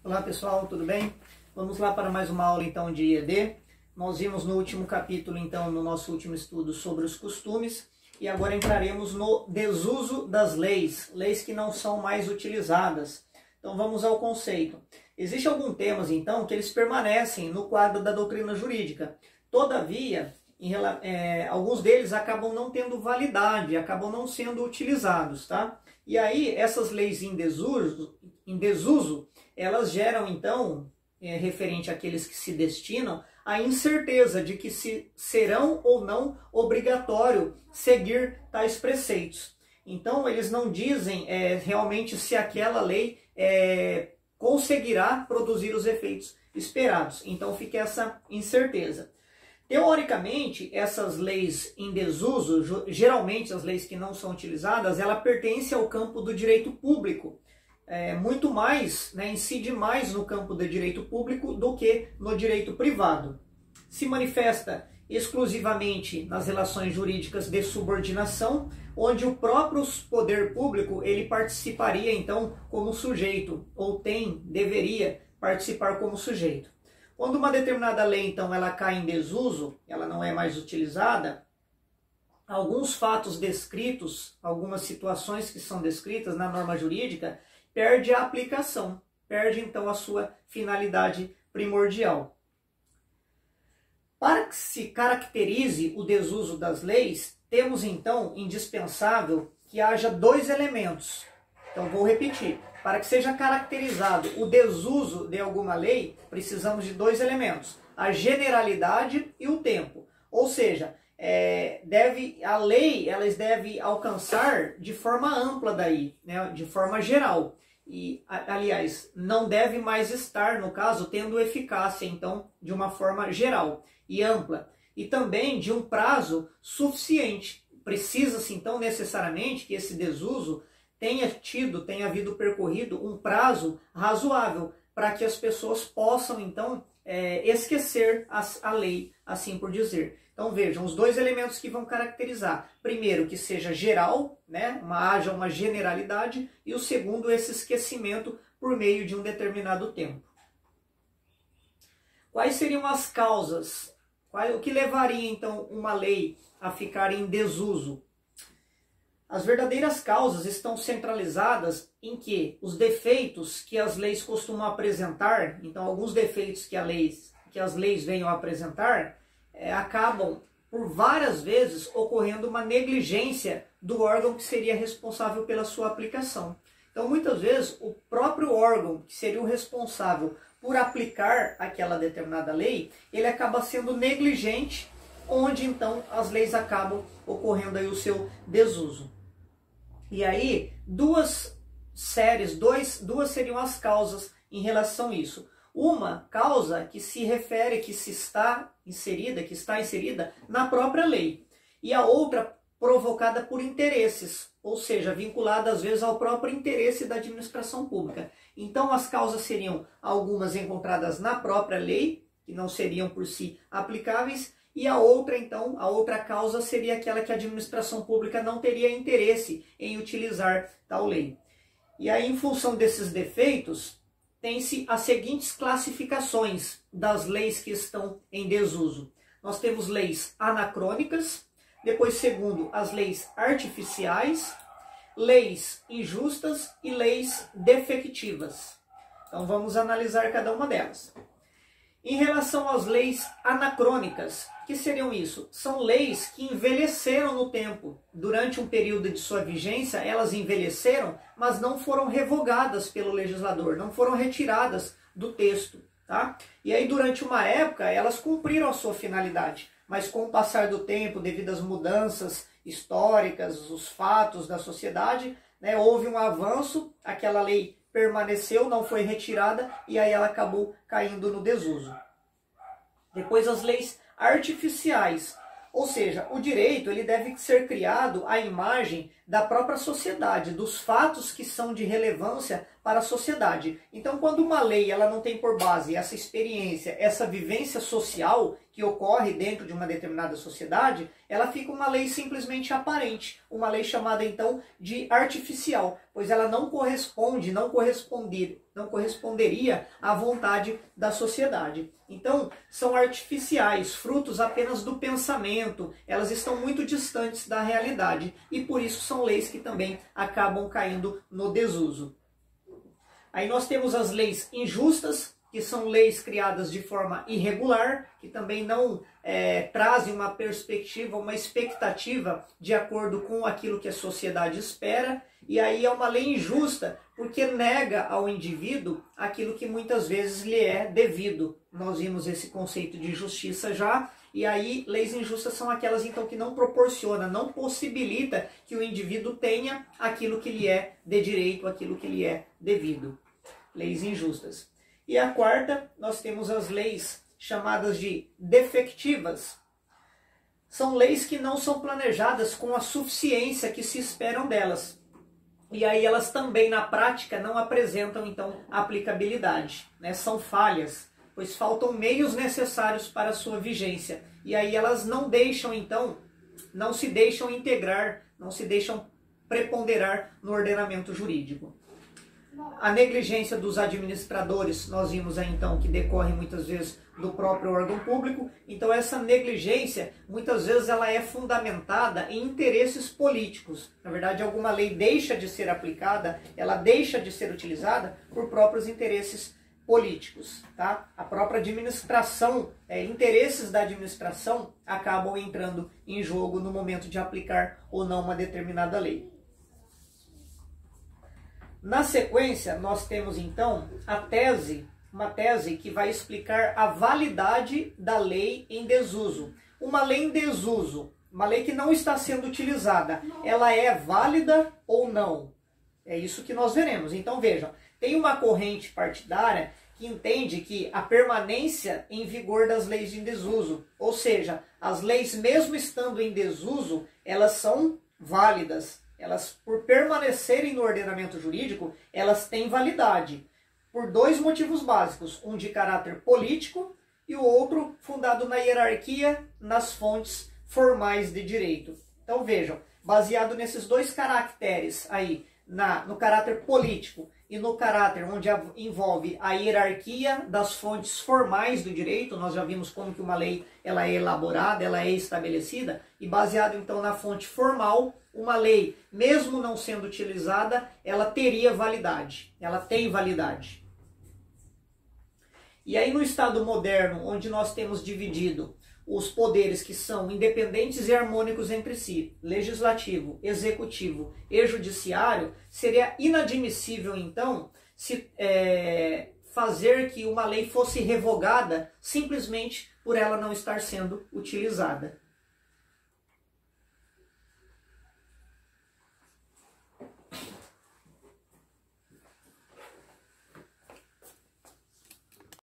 Olá pessoal, tudo bem? Vamos lá para mais uma aula então de ED. Nós vimos no último capítulo, então, no nosso último estudo sobre os costumes, e agora entraremos no desuso das leis, leis que não são mais utilizadas. Então vamos ao conceito. Existem alguns temas, então, que eles permanecem no quadro da doutrina jurídica. Todavia, alguns deles acabam não tendo validade, acabam não sendo utilizados, tá? E aí, essas leis em desuso, elas geram, então, referente àqueles que se destinam, a incerteza de que se serão ou não obrigatório seguir tais preceitos. Então, eles não dizem realmente se aquela lei conseguirá produzir os efeitos esperados. Então, fica essa incerteza. Teoricamente, essas leis em desuso, geralmente as leis que não são utilizadas, ela pertence ao campo do direito público. Muito mais, incide mais no campo do direito público do que no direito privado. Se manifesta exclusivamente nas relações jurídicas de subordinação, onde o próprio poder público ele participaria então como sujeito, ou deveria participar como sujeito. Quando uma determinada lei, então, ela cai em desuso, ela não é mais utilizada, alguns fatos descritos, algumas situações que são descritas na norma jurídica, perde a aplicação, perde, então, a sua finalidade primordial. Para que se caracterize o desuso das leis, temos, então, indispensável que haja dois elementos. Então, vou repetir. Para que seja caracterizado o desuso de alguma lei, precisamos de dois elementos, a generalidade e o tempo. Ou seja, a lei elas deve alcançar de forma ampla daí, de forma geral. E, aliás, não deve mais estar, no caso, tendo eficácia, então, de uma forma geral e ampla. E também de um prazo suficiente. Precisa-se, então, necessariamente que esse desuso tenha havido percorrido um prazo razoável para que as pessoas possam, então, esquecer a lei, assim por dizer. Então, vejam, os dois elementos que vão caracterizar. Primeiro, que seja geral, haja uma generalidade, e o segundo, esse esquecimento por meio de um determinado tempo. Quais seriam as causas? O que levaria, então, uma lei a ficar em desuso? As verdadeiras causas estão centralizadas em que os defeitos que as leis costumam apresentar, então alguns defeitos que as leis venham a apresentar, acabam por várias vezes ocorrendo uma negligência do órgão que seria responsável pela sua aplicação. Então muitas vezes o próprio órgão que seria o responsável por aplicar aquela determinada lei, ele acaba sendo negligente, onde então as leis acabam ocorrendo aí o seu desuso. E aí, duas seriam as causas em relação a isso. Uma causa que se refere, que está inserida na própria lei. E a outra provocada por interesses, ou seja, vinculada às vezes ao próprio interesse da administração pública. Então as causas seriam algumas encontradas na própria lei, que não seriam por si aplicáveis, e a outra causa seria aquela que a administração pública não teria interesse em utilizar tal lei. E aí, em função desses defeitos, tem-se as seguintes classificações das leis que estão em desuso. Nós temos leis anacrônicas, depois, segundo, as leis artificiais, leis injustas e leis defectivas. Então, vamos analisar cada uma delas. Em relação às leis anacrônicas, que seriam isso? São leis que envelheceram no tempo. Durante um período de sua vigência, elas envelheceram, mas não foram revogadas pelo legislador, não foram retiradas do texto. Tá? E aí, durante uma época, elas cumpriram a sua finalidade. Mas com o passar do tempo, devido às mudanças históricas, os fatos da sociedade, houve um avanço, aquela lei permaneceu, não foi retirada, e aí ela acabou caindo no desuso. Depois as leis artificiais, ou seja, o direito ele deve ser criado à imagem da própria sociedade, dos fatos que são de relevância para a sociedade. Então, quando uma lei ela não tem por base essa experiência, essa vivência social que ocorre dentro de uma determinada sociedade, ela fica uma lei simplesmente aparente, uma lei chamada então de artificial, pois ela não corresponderia à vontade da sociedade. Então, são artificiais, frutos apenas do pensamento, elas estão muito distantes da realidade e por isso são leis que também acabam caindo no desuso. Aí nós temos as leis injustas, que são leis criadas de forma irregular, que também não trazem uma perspectiva, uma expectativa de acordo com aquilo que a sociedade espera. E aí é uma lei injusta, porque nega ao indivíduo aquilo que muitas vezes lhe é devido. Nós vimos esse conceito de justiça já, e aí leis injustas são aquelas então que não proporciona, não possibilita que o indivíduo tenha aquilo que lhe é de direito, aquilo que lhe é devido. Leis injustas. E a quarta, nós temos as leis chamadas de defectivas. São leis que não são planejadas com a suficiência que se esperam delas. E aí elas também, na prática, não apresentam, então, aplicabilidade, né? São falhas, pois faltam meios necessários para a sua vigência. E aí elas não deixam, então, não se deixam integrar, não se deixam preponderar no ordenamento jurídico. A negligência dos administradores, nós vimos aí então que decorre muitas vezes do próprio órgão público. Então essa negligência, muitas vezes ela é fundamentada em interesses políticos. Na verdade, alguma lei deixa de ser aplicada, ela deixa de ser utilizada por próprios interesses políticos. Tá? A própria administração, interesses da administração acabam entrando em jogo no momento de aplicar ou não uma determinada lei. Na sequência, nós temos então uma tese que vai explicar a validade da lei em desuso. Uma lei em desuso, uma lei que não está sendo utilizada, ela é válida ou não? É isso que nós veremos. Então vejam, tem uma corrente partidária que entende que a permanência em vigor das leis em desuso, ou seja, as leis mesmo estando em desuso, elas são válidas. Elas, por permanecerem no ordenamento jurídico, elas têm validade. Por dois motivos básicos, um de caráter político e o outro fundado na hierarquia, nas fontes formais de direito. Então vejam, baseado nesses dois caracteres aí, no caráter político e no caráter onde envolve a hierarquia das fontes formais do direito, nós já vimos como que uma lei ela é elaborada, ela é estabelecida, e baseado então na fonte formal, uma lei, mesmo não sendo utilizada, ela teria validade, ela tem validade. E aí no Estado moderno, onde nós temos dividido os poderes que são independentes e harmônicos entre si, legislativo, executivo e judiciário, seria inadmissível, então, fazer que uma lei fosse revogada simplesmente por ela não estar sendo utilizada.